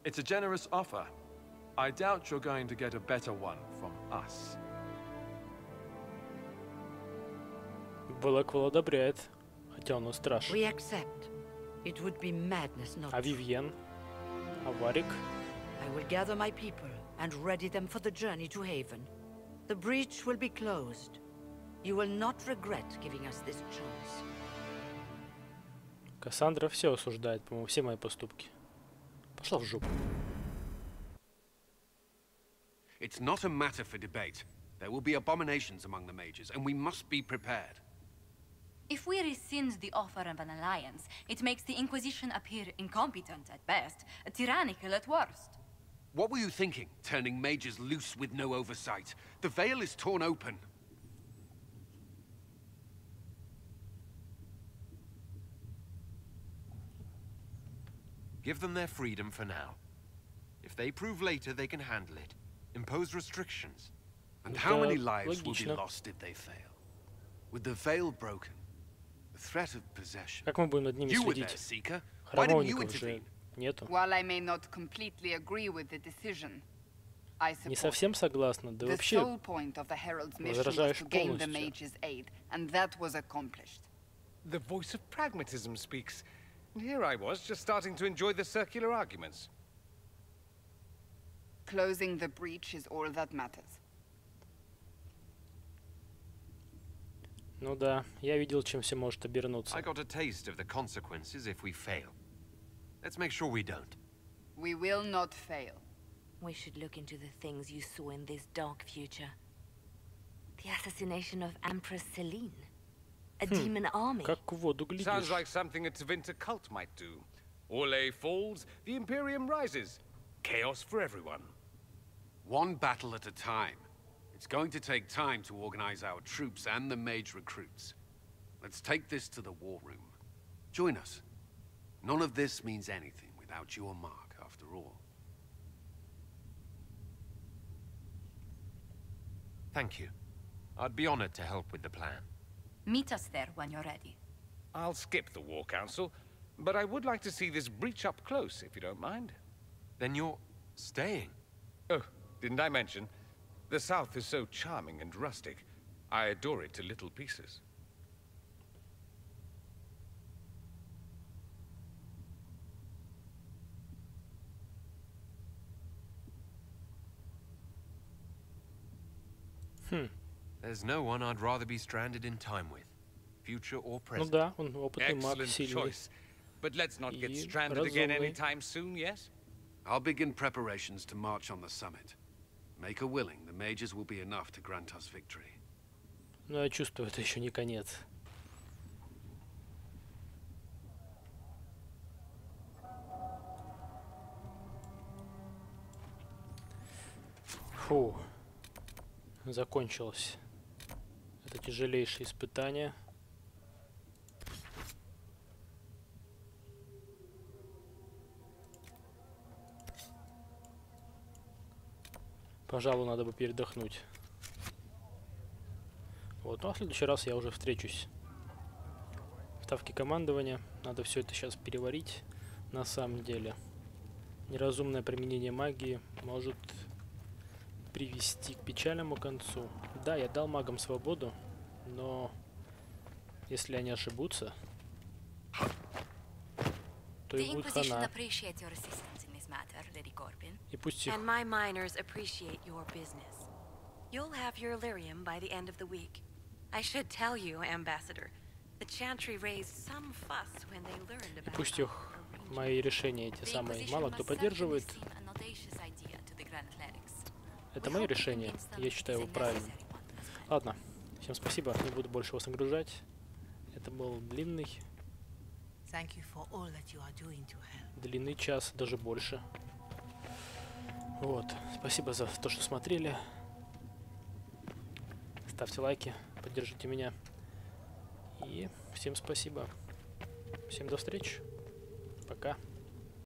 It's a generous offer. I doubt you're going to get a better one from us. Блэквелл одобряет, хотя он страшен. We accept. It would be madness not А to. Вивьен? А Варик? I will gather my people and ready them for the journey to Haven. The breach will be closed. You will not regret giving us this chance. Кассандра все осуждает, по-моему, все мои поступки. Пошла в жопу. It's not a matter for debate. There will be abominations among the mages, and we must be prepared. If we rescind the offer of an alliance, it makes the Inquisition appear incompetent at best, tyrannical at worst. What were you thinking, turning mages loose with no oversight? The veil is torn open. Give them their freedom for now. If they prove later they can handle it, impose restrictions. And how many lives will be lost if they fail? With the veil broken, the threat of possession. Как мы будем над ними You were there, следить? Seeker. Why didn't you Храмовников же intervene? нету. While I may not completely agree with the decision, I Не support совсем согласна, да the вообще sole point of the Herald's mission was возражаешь to gain the полностью. mage's aid, and that was accomplished. The voice of pragmatism speaks. And here I was, just starting to enjoy the circular arguments. Closing the breach is all that matters. Ну да, я видел, чем все может обернуться. I got a taste of the consequences if we fail. Let's make sure we don't. We will not fail. We should look into the things you saw in this dark future. The assassination of Empress Celine. A demon army. Как в воду глядишь. Sounds like something a Tevinter cult might do. Orlais falls, the Imperium rises. Chaos for everyone. One battle at a time. It's going to take time to organize our troops and the mage recruits. Let's take this to the war room. Join us. None of this means anything without your mark, after all. Thank you. I'd be honored to help with the plan. Meet us there when you're ready. I'll skip the War Council, but I would like to see this breach up close, if you don't mind. Then you're staying? Oh, didn't I mention? The South is so charming and rustic. I adore it to little pieces. There's no one I'd rather be stranded in time with, future or Ну present. да, он опытный маг, Excellent сильный. choice. But let's not get И stranded again разумный. anytime soon, yes? I'll begin preparations to march on the summit. Make her willing, the mages will be enough to grant us victory. Но я чувствую, это еще не конец. Фу. Закончилось. Это тяжелейшее испытание. Пожалуй, надо бы передохнуть. Вот, ну а в следующий раз я уже встречусь. Ставки командования. Надо все это сейчас переварить. На самом деле. Неразумное применение магии может привести к печальному концу. Да, я дал магам свободу, но если они ошибутся, то и будет хана. И пусть их... And my miners appreciate your business. You'll have your lyrium by the end of the week. I should tell you, Ambassador, the Chantry raised some fuss when they learned И about пусть их мои решения эти самые мало кто поддерживает. Это мое решение. Я считаю его правильным. Ладно. Всем спасибо. Не буду больше вас нагружать. Это был длинный час, даже больше. Вот. Спасибо за то, что смотрели. Ставьте лайки, поддержите меня. И всем спасибо. Всем до встречи. Пока.